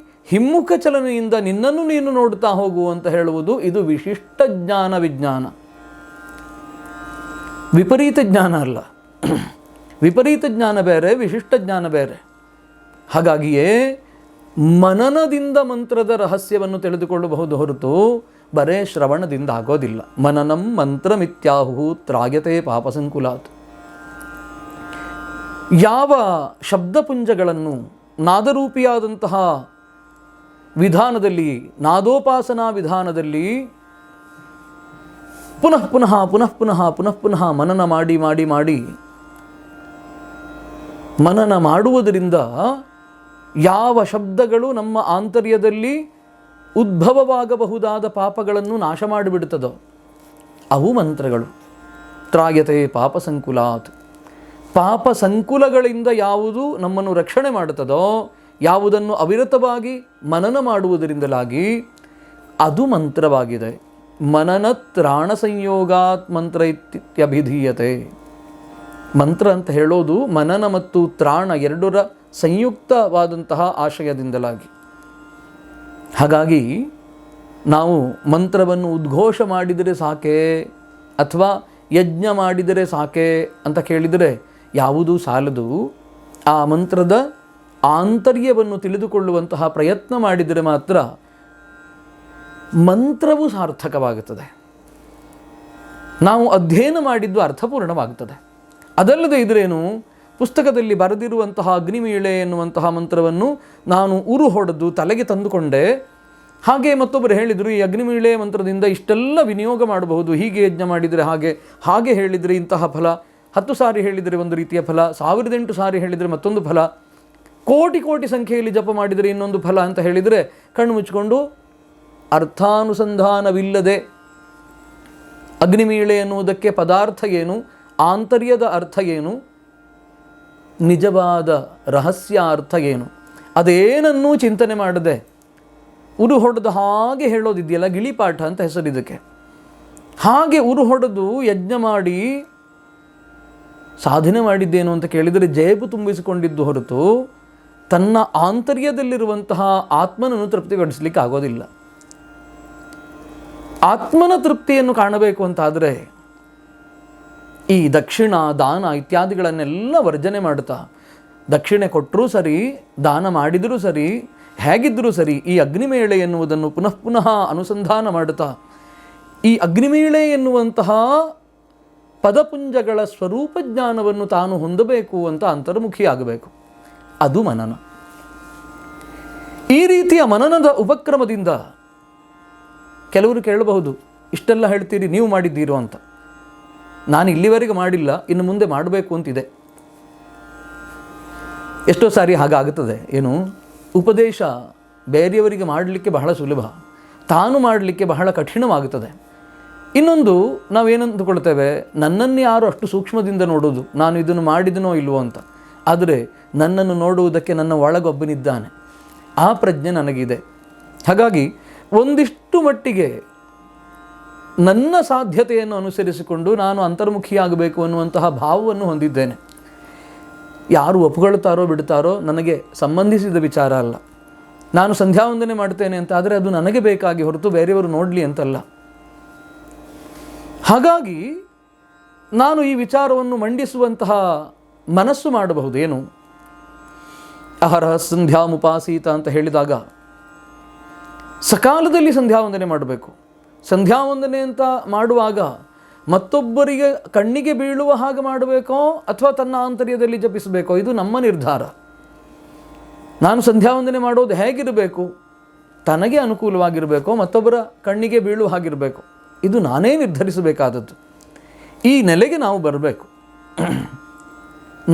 ಹಿಮ್ಮುಖ ಚಲನೆಯಿಂದ ನಿನ್ನನ್ನು ನೀನು ನೋಡ್ತಾ ಹೋಗು ಅಂತ ಹೇಳುವುದು ಇದು ವಿಶಿಷ್ಟ ಜ್ಞಾನ ವಿಜ್ಞಾನ. ವಿಪರೀತ ಜ್ಞಾನ ಅಲ್ಲ. ವಿಪರೀತ ಜ್ಞಾನ ಬೇರೆ, ವಿಶಿಷ್ಟ ಜ್ಞಾನ ಬೇರೆ. ಹಾಗಾಗಿಯೇ ಮನನದಿಂದ ಮಂತ್ರದ ರಹಸ್ಯವನ್ನು ತಿಳಿದುಕೊಳ್ಳಬಹುದು ಹೊರತು ಬರೇ ಶ್ರವಣದಿಂದ ಆಗೋದಿಲ್ಲ. ಮನನಂ ಮಂತ್ರಮಿತ್ಯಾಹು ತ್ರಾಯತೆ ಪಾಪಸಂಕುಲಾತ್. ಯಾವ ಶಬ್ದಪುಂಜಗಳನ್ನು ನಾದರೂಪಿಯಾದಂತಹ ವಿಧಾನದಲ್ಲಿ, ನಾದೋಪಾಸನಾ ವಿಧಾನದಲ್ಲಿ ಪುನಃ ಪುನಃ ಪುನಃ ಪುನಃ ಪುನಃ ಪುನಃ ಮನನ ಮಾಡಿ ಮಾಡಿ ಮಾಡಿ ಮನನ ಮಾಡುವುದರಿಂದ ಯಾವ ಶಬ್ದಗಳು ನಮ್ಮ ಆಂತರ್ಯದಲ್ಲಿ ಉದ್ಭವವಾಗಬಹುದಾದ ಪಾಪಗಳನ್ನು ನಾಶ ಮಾಡಿಬಿಡುತ್ತದೋ ಅವು ಮಂತ್ರಗಳು. ತ್ರಾಯತೆ ಪಾಪ ಸಂಕುಲಾತ್. ಪಾಪ ಸಂಕುಲಗಳಿಂದ ಯಾವುದು ನಮ್ಮನ್ನು ರಕ್ಷಣೆ ಮಾಡುತ್ತದೋ, ಯಾವುದನ್ನು ಅವಿರತವಾಗಿ ಮನನ ಮಾಡುವುದರಿಂದಲಾಗಿ ಅದು ಮಂತ್ರವಾಗಿದೆ. ಮನನ ತ್ರಾಣ ಸಂಯೋಗಾತ್ ಮಂತ್ರ ಇತ್ಯಭಿಧೀಯತೆ. ಮಂತ್ರ ಅಂತ ಹೇಳೋದು ಮನನ ಮತ್ತು ತ್ರಾಣ ಎರಡರ ಸಂಯುಕ್ತವಾದಂತಹ ಆಶಯದಿಂದಲಾಗಿ. ಹಾಗಾಗಿ ನಾವು ಮಂತ್ರವನ್ನು ಉದ್ಘೋಷ ಮಾಡಿದರೆ ಸಾಕೆ ಅಥವಾ ಯಜ್ಞ ಮಾಡಿದರೆ ಸಾಕೆ ಅಂತ ಕೇಳಿದರೆ ಯಾವುದೂ ಸಾಲದು. ಆ ಮಂತ್ರದ ಆಂತರ್ಯವನ್ನು ತಿಳಿದುಕೊಳ್ಳುವಂತಹ ಪ್ರಯತ್ನ ಮಾಡಿದರೆ ಮಾತ್ರ ಮಂತ್ರವು ಸಾರ್ಥಕವಾಗುತ್ತದೆ. ನಾವು ಅಧ್ಯಯನ ಮಾಡಿದ್ದು ಅರ್ಥಪೂರ್ಣವಾಗುತ್ತದೆ. ಅದಲ್ಲದೆ ಇದ್ರೇನು, ಪುಸ್ತಕದಲ್ಲಿ ಬರೆದಿರುವಂತಹ ಅಗ್ನಿಮೀಳೆ ಎನ್ನುವಂತಹ ಮಂತ್ರವನ್ನು ನಾನು ಉರು ಹೊಡೆದು ತಲೆಗೆ ತಂದುಕೊಂಡೆ. ಹಾಗೆ ಮತ್ತೊಬ್ಬರು ಹೇಳಿದರು, ಈ ಅಗ್ನಿಮೀಳೆ ಮಂತ್ರದಿಂದ ಇಷ್ಟೆಲ್ಲ ವಿನಿಯೋಗ ಮಾಡಬಹುದು, ಹೀಗೆ ಯಜ್ಞ ಮಾಡಿದರೆ ಹಾಗೆ ಹೇಳಿದರೆ ಇಂತಹ ಫಲ, 10 ಸಾರಿ ಹೇಳಿದರೆ ಒಂದು ರೀತಿಯ ಫಲ, 1008 ಸಾರಿ ಹೇಳಿದರೆ ಮತ್ತೊಂದು ಫಲ, ಕೋಟಿ ಕೋಟಿ ಸಂಖ್ಯೆಯಲ್ಲಿ ಜಪ ಮಾಡಿದರೆ ಇನ್ನೊಂದು ಫಲ ಅಂತ ಹೇಳಿದರೆ ಕಣ್ಣು ಮುಚ್ಚಿಕೊಂಡು ಅರ್ಥಾನುಸಂಧಾನವಿಲ್ಲದೆ ಅಗ್ನಿಮೀಳೆ ಎನ್ನುವುದಕ್ಕೆ ಪದಾರ್ಥ ಏನು, ಆಂತರ್ಯದ ಅರ್ಥ ಏನು, ನಿಜವಾದ ರಹಸ್ಯ ಅರ್ಥ ಏನು, ಅದೇನನ್ನೂ ಚಿಂತನೆ ಮಾಡದೆ ಉರು ಹೊಡೆದು ಹಾಗೆ ಹೇಳೋದಿದೆಯಲ್ಲ, ಗಿಳಿಪಾಠ ಅಂತ ಹೆಸರಿದಕ್ಕೆ. ಹಾಗೆ ಉರು ಹೊಡೆದು ಯಜ್ಞ ಮಾಡಿ ಸಾಧನೆ ಮಾಡಿದ್ದೇನು ಅಂತ ಕೇಳಿದರೆ ಜೇಬು ತುಂಬಿಸಿಕೊಂಡಿದ್ದು ಹೊರತು ತನ್ನ ಆಂತರ್ಯದಲ್ಲಿರುವಂತಹ ಆತ್ಮನನ್ನು ತೃಪ್ತಿಪಡಿಸಲಿಕ್ಕೆ ಆಗೋದಿಲ್ಲ. ಆತ್ಮನ ತೃಪ್ತಿಯನ್ನು ಕಾಣಬೇಕು ಅಂತಾದರೆ ಈ ದಕ್ಷಿಣ, ದಾನ ಇತ್ಯಾದಿಗಳನ್ನೆಲ್ಲ ವರ್ಜನೆ ಮಾಡ್ತಾ, ದಕ್ಷಿಣೆ ಕೊಟ್ಟರೂ ಸರಿ, ದಾನ ಮಾಡಿದರೂ ಸರಿ, ಹೇಗಿದ್ದರೂ ಸರಿ, ಈ ಅಗ್ನಿಮೇಳೆ ಎನ್ನುವುದನ್ನು ಪುನಃ ಪುನಃ ಅನುಸಂಧಾನ ಮಾಡುತ್ತಾ ಈ ಅಗ್ನಿಮೇಳೆ ಎನ್ನುವಂತಹ ಪದಪುಂಜಗಳ ಸ್ವರೂಪ ಜ್ಞಾನವನ್ನು ತಾನು ಹೊಂದಬೇಕು ಅಂತ ಅಂತರ್ಮುಖಿಯಾಗಬೇಕು. ಅದು ಮನನ. ಈ ರೀತಿಯ ಮನನದ ಉಪಕ್ರಮದಿಂದ ಕೆಲವರು ಕೇಳಬಹುದು, ಇಷ್ಟೆಲ್ಲ ಹೇಳ್ತೀರಿ, ನೀವು ಮಾಡಿದ್ದೀರೋ ಅಂತ. ನಾನು ಇಲ್ಲಿವರೆಗೆ ಮಾಡಿಲ್ಲ, ಇನ್ನು ಮುಂದೆ ಮಾಡಬೇಕು ಅಂತಿದೆ. ಎಷ್ಟೋ ಸಾರಿ ಹಾಗಾಗುತ್ತದೆ. ಏನು, ಉಪದೇಶ ಬೇರೆಯವರಿಗೆ ಮಾಡಲಿಕ್ಕೆ ಬಹಳ ಸುಲಭ, ತಾನು ಮಾಡಲಿಕ್ಕೆ ಬಹಳ ಕಠಿಣವಾಗುತ್ತದೆ. ಇನ್ನೊಂದು, ನಾವೇನಂದುಕೊಳ್ತೇವೆ, ನನ್ನನ್ನು ಯಾರು ಅಷ್ಟು ಸೂಕ್ಷ್ಮದಿಂದ ನೋಡೋದು, ನಾನು ಇದನ್ನು ಮಾಡಿದನೋ ಇಲ್ವೋ ಅಂತ. ಆದರೆ ನನ್ನನ್ನು ನೋಡುವುದಕ್ಕೆ ನನ್ನ ಒಳಗೊಬ್ಬನಿದ್ದಾನೆ, ಆ ಪ್ರಜ್ಞೆ ನನಗಿದೆ. ಹಾಗಾಗಿ ಒಂದಿಷ್ಟು ಮಟ್ಟಿಗೆ ನನ್ನ ಸಾಧ್ಯತೆಯನ್ನು ಅನುಸರಿಸಿಕೊಂಡು ನಾನು ಅಂತರ್ಮುಖಿಯಾಗಬೇಕು ಅನ್ನುವಂತಹ ಭಾವವನ್ನು ಹೊಂದಿದ್ದೇನೆ. ಯಾರು ಒಪ್ಕೊಳ್ತಾರೋ ಬಿಡ್ತಾರೋ ನನಗೆ ಸಂಬಂಧಿಸಿದ ವಿಚಾರ ಅಲ್ಲ. ನಾನು ಸಂಧ್ಯಾವಂದನೆ ಮಾಡ್ತೇನೆ ಅಂತ ಆದರೆ ಅದು ನನಗೆ ಬೇಕಾಗಿ ಹೊರತು ಬೇರೆಯವರು ನೋಡಲಿ ಅಂತಲ್ಲ. ಹಾಗಾಗಿ ನಾನು ಈ ವಿಚಾರವನ್ನು ಮಂಡಿಸುವಂತಹ ಮನಸ್ಸು ಮಾಡಬಹುದು. ಏನು, ಅಹರಹ ಸಂಧ್ಯಾಮುಪಾಸೀತ ಅಂತ ಹೇಳಿದಾಗ ಸಕಾಲದಲ್ಲಿ ಸಂಧ್ಯಾವಂದನೆ ಮಾಡಬೇಕು. ಸಂಧ್ಯಾವಂದನೆ ಅಂತ ಮಾಡುವಾಗ ಮತ್ತೊಬ್ಬರಿಗೆ ಕಣ್ಣಿಗೆ ಬೀಳುವ ಹಾಗೆ ಮಾಡಬೇಕೋ ಅಥವಾ ತನ್ನ ಆಂತರ್ಯದಲ್ಲಿ ಜಪಿಸಬೇಕೋ, ಇದು ನಮ್ಮ ನಿರ್ಧಾರ. ನಾನು ಸಂಧ್ಯಾವಂದನೆ ಮಾಡೋದು ಹೇಗಿರಬೇಕು, ತನಗೆ ಅನುಕೂಲವಾಗಿರಬೇಕೋ ಮತ್ತೊಬ್ಬರ ಕಣ್ಣಿಗೆ ಬೀಳುವ ಹಾಗಿರಬೇಕು, ಇದು ನಾನೇ ನಿರ್ಧರಿಸಬೇಕಾದದ್ದು. ಈ ನೆಲೆಗೆ ನಾವು ಬರಬೇಕು.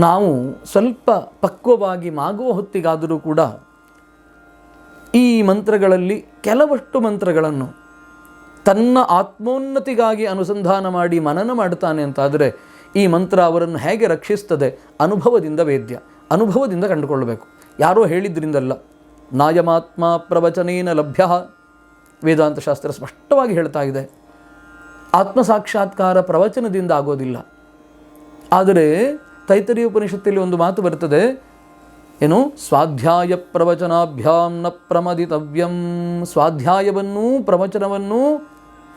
ನಾವು ಸ್ವಲ್ಪ ಪಕ್ವವಾಗಿ ಮಾಗುವ ಹೊತ್ತಿಗಾದರೂ ಕೂಡ ಈ ಮಂತ್ರಗಳಲ್ಲಿ ಕೆಲವಷ್ಟು ಮಂತ್ರಗಳನ್ನು ತನ್ನ ಆತ್ಮೋನ್ನತಿಗಾಗಿ ಅನುಸಂಧಾನ ಮಾಡಿ ಮನನ ಮಾಡ್ತಾನೆ ಅಂತಾದರೆ ಈ ಮಂತ್ರ ಅವರನ್ನು ಹೇಗೆ ರಕ್ಷಿಸ್ತದೆ, ಅನುಭವದಿಂದ ವೇದ್ಯ, ಅನುಭವದಿಂದ ಕಂಡುಕೊಳ್ಳಬೇಕು. ಯಾರೋ ಹೇಳಿದ್ರಿಂದಲ್ಲ. ನಾಯಮಾತ್ಮ ಪ್ರವಚನೇನ ಲಭ್ಯ, ವೇದಾಂತ ಶಾಸ್ತ್ರ ಸ್ಪಷ್ಟವಾಗಿ ಹೇಳ್ತಾ ಇದೆ. ಆತ್ಮ ಸಾಕ್ಷಾತ್ಕಾರ ಪ್ರವಚನದಿಂದ ಆಗೋದಿಲ್ಲ. ಆದರೆ ತೈತರೀಯ ಉಪನಿಷತ್ತಲ್ಲಿ ಒಂದು ಮಾತು ಬರ್ತದೆ, ಏನು, ಸ್ವಾಧ್ಯಾಯ ಪ್ರವಚನಾಭ್ಯಾಂ ನ ಪ್ರಮದಿತವ್ಯಂ. ಸ್ವಾಧ್ಯಾಯವನ್ನೂ ಪ್ರವಚನವನ್ನೂ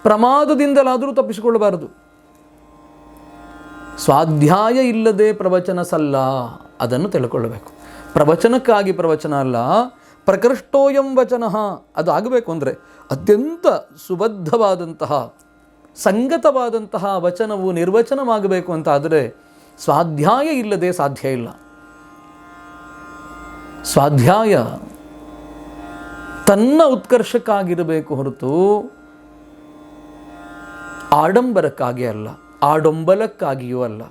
ಪ್ರಮಾದದಿಂದಲಾದರೂ ತಪ್ಪಿಸಿಕೊಳ್ಳಬಾರದು. ಸ್ವಾಧ್ಯಾಯ ಇಲ್ಲದೆ ಪ್ರವಚನ ಸಲ್ಲ, ಅದನ್ನು ತಿಳ್ಕೊಳ್ಳಬೇಕು. ಪ್ರವಚನಕ್ಕಾಗಿ ಪ್ರವಚನ ಅಲ್ಲ, ಪ್ರಕೃಷ್ಟೋಯಂ ವಚನ, ಅದು ಆಗಬೇಕು ಅಂದರೆ ಅತ್ಯಂತ ಸುಬದ್ಧವಾದಂತಹ ಸಂಗತವಾದಂತಹ ವಚನವು ನಿರ್ವಚನವಾಗಬೇಕು ಅಂತಾದರೆ ಸ್ವಾಧ್ಯಾಯ ಇಲ್ಲದೆ ಸಾಧ್ಯ ಇಲ್ಲ. ಸ್ವಾಧ್ಯಾಯ ತನ್ನ ಉತ್ಕರ್ಷಕ್ಕಾಗಿರಬೇಕು ಹೊರತು ಆಡಂಬರಕ್ಕಾಗಿ ಅಲ್ಲ, ಆಡಂಬಲಕ್ಕಾಗಿಯೂ ಅಲ್ಲ.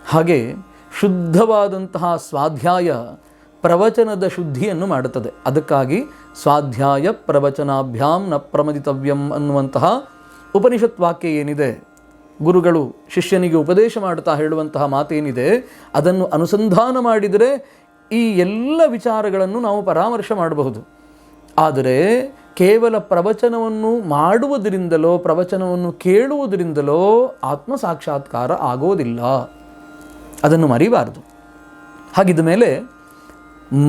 ಹಾಗೆ ಶುದ್ಧವಾದಂತಹ ಸ್ವಾಧ್ಯಾಯ ಪ್ರವಚನದ ಶುದ್ಧಿಯನ್ನು ಮಾಡುತ್ತದೆ. ಅದಕ್ಕಾಗಿ ಸ್ವಾಧ್ಯಾಯ ಪ್ರವಚನಾಭ್ಯಾಂ ನ ಪ್ರಮದಿತವ್ಯಂ ಅನ್ನುವಂತಹ ಉಪನಿಷತ್ ವಾಕ್ಯ ಏನಿದೆ, ಗುರುಗಳು ಶಿಷ್ಯನಿಗೆ ಉಪದೇಶ ಮಾಡುತ್ತಾ ಹೇಳುವಂತಹ ಮಾತೇನಿದೆ, ಅದನ್ನು ಅನುಸಂಧಾನ ಮಾಡಿದರೆ ಈ ಎಲ್ಲ ವಿಚಾರಗಳನ್ನು ನಾವು ಪರಾಮರ್ಶೆ ಮಾಡಬಹುದು. ಆದರೆ ಕೇವಲ ಪ್ರವಚನವನ್ನು ಮಾಡುವುದರಿಂದಲೋ ಪ್ರವಚನವನ್ನು ಕೇಳುವುದರಿಂದಲೋ ಆತ್ಮ ಸಾಕ್ಷಾತ್ಕಾರ ಆಗೋದಿಲ್ಲ. ಅದನ್ನು ಮರಿಬಾರದು. ಹಾಗಿದ್ದ ಮೇಲೆ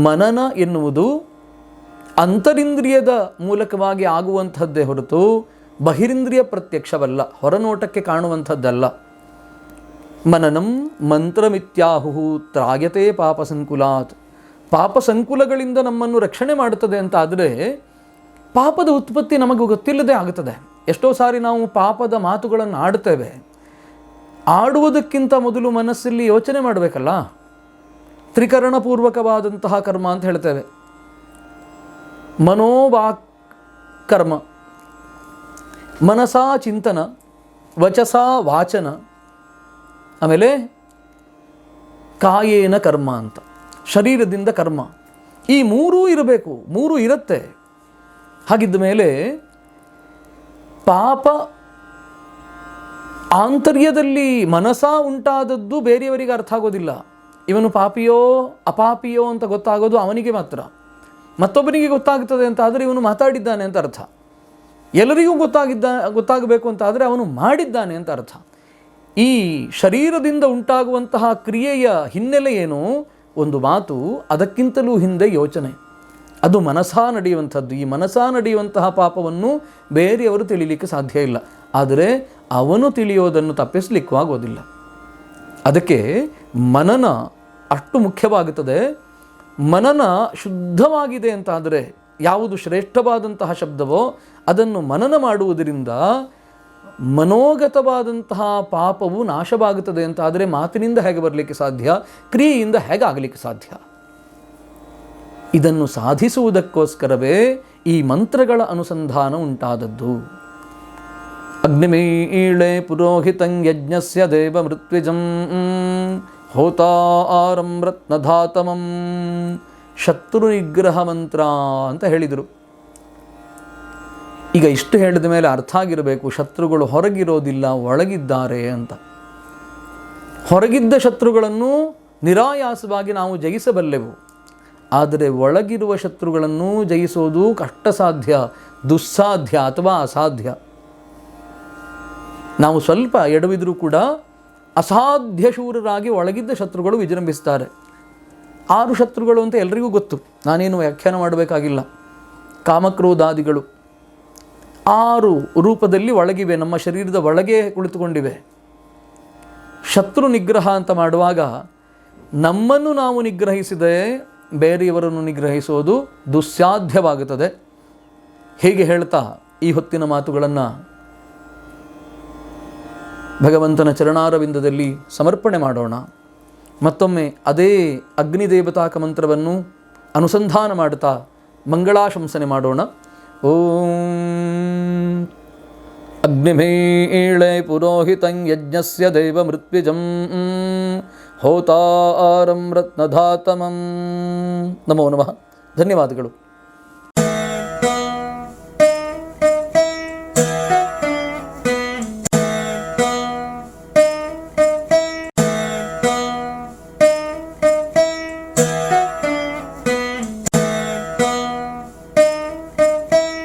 ಮನನ ಎನ್ನುವುದು ಅಂತರಿಂದ್ರಿಯದ ಮೂಲಕವಾಗಿ ಆಗುವಂಥದ್ದೇ ಹೊರತು ಬಹಿರಿಂದ್ರಿಯ ಪ್ರತ್ಯಕ್ಷವಲ್ಲ, ಹೊರನೋಟಕ್ಕೆ ಕಾಣುವಂಥದ್ದಲ್ಲ. ಮನನಂ ಮಂತ್ರಮಿತ್ಯಾಹು ತ್ರಾಯತೆ ಪಾಪ ಸಂಕುಲಾತ್. ಪಾಪ ಸಂಕುಲಗಳಿಂದ ನಮ್ಮನ್ನು ರಕ್ಷಣೆ ಮಾಡುತ್ತದೆ ಅಂತಾದರೆ ಪಾಪದ ಉತ್ಪತ್ತಿ ನಮಗೆ ಗೊತ್ತಿಲ್ಲದೆ ಆಗುತ್ತದೆ. ಎಷ್ಟೋ ಸಾರಿ ನಾವು ಪಾಪದ ಮಾತುಗಳನ್ನು ಆಡ್ತೇವೆ. ಆಡುವುದಕ್ಕಿಂತ ಮೊದಲು ಮನಸ್ಸಲ್ಲಿ ಯೋಚನೆ ಮಾಡಬೇಕಲ್ಲ. ತ್ರಿಕರಣಪೂರ್ವಕವಾದಂತಹ ಕರ್ಮ ಅಂತ ಹೇಳ್ತೇವೆ. ಮನೋವಾಕ್ ಕರ್ಮ, ಮನಸಾ ಚಿಂತನ, ವಚಸಾ ವಾಚನ, ಆಮೇಲೆ ಕಾಯೇನ ಕರ್ಮ ಅಂತ, ಶರೀರದಿಂದ ಕರ್ಮ. ಈ ಮೂರೂ ಇರಬೇಕು, ಮೂರೂ ಇರುತ್ತೆ. ಹಾಗಿದ್ದ ಮೇಲೆ ಪಾಪ ಆಂತರ್ಯದಲ್ಲಿ ಮನಸ ಉಂಟಾದದ್ದು ಬೇರೆಯವರಿಗೆ ಅರ್ಥ ಆಗೋದಿಲ್ಲ. ಇವನು ಪಾಪಿಯೋ ಅಪಾಪಿಯೋ ಅಂತ ಗೊತ್ತಾಗೋದು ಅವನಿಗೆ ಮಾತ್ರ. ಮತ್ತೊಬ್ಬನಿಗೆ ಗೊತ್ತಾಗ್ತದೆ ಅಂತ ಆದರೆ ಇವನು ಮಾತಾಡಿದ್ದಾನೆ ಅಂತ ಅರ್ಥ. ಎಲ್ಲರಿಗೂ ಗೊತ್ತಾಗಬೇಕು ಅಂತ ಆದರೆ ಅವನು ಮಾಡಿದ್ದಾನೆ ಅಂತ ಅರ್ಥ. ಈ ಶರೀರದಿಂದ ಉಂಟಾಗುವಂತಹ ಕ್ರಿಯೆಯ ಹಿನ್ನೆಲೆ ಏನು? ಒಂದು ಮಾತು, ಅದಕ್ಕಿಂತಲೂ ಹಿಂದೆ ಯೋಚನೆ. ಅದು ಮನಸಾ ನಡೆಯುವಂಥದ್ದು. ಈ ಮನಸಾ ನಡೆಯುವಂತಹ ಪಾಪವನ್ನು ಬೇರೆಯವರು ತಿಳಿಲಿಕ್ಕೆ ಸಾಧ್ಯ ಇಲ್ಲ. ಆದರೆ ಅವನು ತಿಳಿಯೋದನ್ನು ತಪ್ಪಿಸಲಿಕ್ಕೂ ಆಗೋದಿಲ್ಲ. ಅದಕ್ಕೆ ಮನನ ಅಷ್ಟು ಮುಖ್ಯವಾಗುತ್ತದೆ. ಮನನ ಶುದ್ಧವಾಗಿದೆ ಅಂತಾದರೆ, ಯಾವುದು ಶ್ರೇಷ್ಠವಾದಂತಹ ಶಬ್ದವೋ ಅದನ್ನು ಮನನ ಮಾಡುವುದರಿಂದ ಮನೋಗತವಾದಂತಹ ಪಾಪವು ನಾಶವಾಗುತ್ತದೆ ಅಂತ ಆದರೆ ಮಾತಿನಿಂದ ಹೇಗೆ ಬರಲಿಕ್ಕೆ ಸಾಧ್ಯ? ಕ್ರಿಯೆಯಿಂದ ಹೇಗೆ ಆಗಲಿಕ್ಕೆ ಸಾಧ್ಯ? ಇದನ್ನು ಸಾಧಿಸುವುದಕ್ಕೋಸ್ಕರವೇ ಈ ಮಂತ್ರಗಳ ಅನುಸಂಧಾನ ಉಂಟಾದದ್ದು. ಅಗ್ನಿಮೀಳೆ ಪುರೋಹಿತಂ ಯಜ್ಞಸ್ಯ ದೇವ ಮೃತ್ವಿಜಂ ಹೋತಾರಂ ರತ್ನಧಾತಮಂ ಶತ್ರು ನಿಗ್ರಹ ಮಂತ್ರ ಅಂತ ಹೇಳಿದರು. ಈಗ ಇಷ್ಟು ಹೇಳಿದ ಮೇಲೆ ಅರ್ಥ ಆಗಿರಬೇಕು, ಶತ್ರುಗಳು ಹೊರಗಿರೋದಿಲ್ಲ, ಒಳಗಿದ್ದಾರೆ ಅಂತ. ಹೊರಗಿದ್ದ ಶತ್ರುಗಳನ್ನು ನಿರಾಯಾಸವಾಗಿ ನಾವು ಜಯಿಸಬಲ್ಲೆವು. ಆದರೆ ಒಳಗಿರುವ ಶತ್ರುಗಳನ್ನು ಜಯಿಸೋದು ಕಷ್ಟ ಸಾಧ್ಯ, ದುಸ್ಸಾಧ್ಯ ಅಥವಾ ಅಸಾಧ್ಯ. ನಾವು ಸ್ವಲ್ಪ ಎಡವಿದರೂ ಕೂಡ ಅಸಾಧ್ಯ ಶೂರರಾಗಿ ಒಳಗಿದ್ದ ಶತ್ರುಗಳು ವಿಜೃಂಭಿಸ್ತಾರೆ. 6 ಶತ್ರುಗಳು ಅಂತ ಎಲ್ರಿಗೂ ಗೊತ್ತು, ನಾನೇನು ವ್ಯಾಖ್ಯಾನ ಮಾಡಬೇಕಾಗಿಲ್ಲ. ಕಾಮಕ್ರೋಧಾದಿಗಳು 6 ರೂಪದಲ್ಲಿ ಒಳಗಿವೆ, ನಮ್ಮ ಶರೀರದ ಒಳಗೆ ಕುಳಿತುಕೊಂಡಿವೆ. ಶತ್ರು ನಿಗ್ರಹ ಅಂತ ಮಾಡುವಾಗ ನಮ್ಮನ್ನು ನಾವು ನಿಗ್ರಹಿಸಿದೆ ಬೇರೆಯವರನ್ನು ನಿಗ್ರಹಿಸೋದು ದುಸ್ಸಾಧ್ಯವಾಗುತ್ತದೆ. ಹೀಗೆ ಹೇಳ್ತಾ ಈ ಹೊತ್ತಿನ ಮಾತುಗಳನ್ನು ಭಗವಂತನ ಚರಣಾರವಿಂದದಲ್ಲಿ ಸಮರ್ಪಣೆ ಮಾಡೋಣ. ಮತ್ತೊಮ್ಮೆ ಅದೇ ಅಗ್ನಿದೇವತಾಕ ಮಂತ್ರವನ್ನು ಅನುಸಂಧಾನ ಮಾಡುತ್ತಾ ಮಂಗಳಾಶಂಸನೆ ಮಾಡೋಣ. ಓಂ ಅಗ್ನಿಮೀಳೆ ಪುರೋಹಿತಂ ಯಜ್ಞಸ್ಯ ದೇವ ಮೃತ್ವಿಜಂ ಹೋತಾರಂ ರತ್ನಧಾತಮಂ. ನಮೋ ನಮಃ. ಧನ್ಯವಾದಗಳು.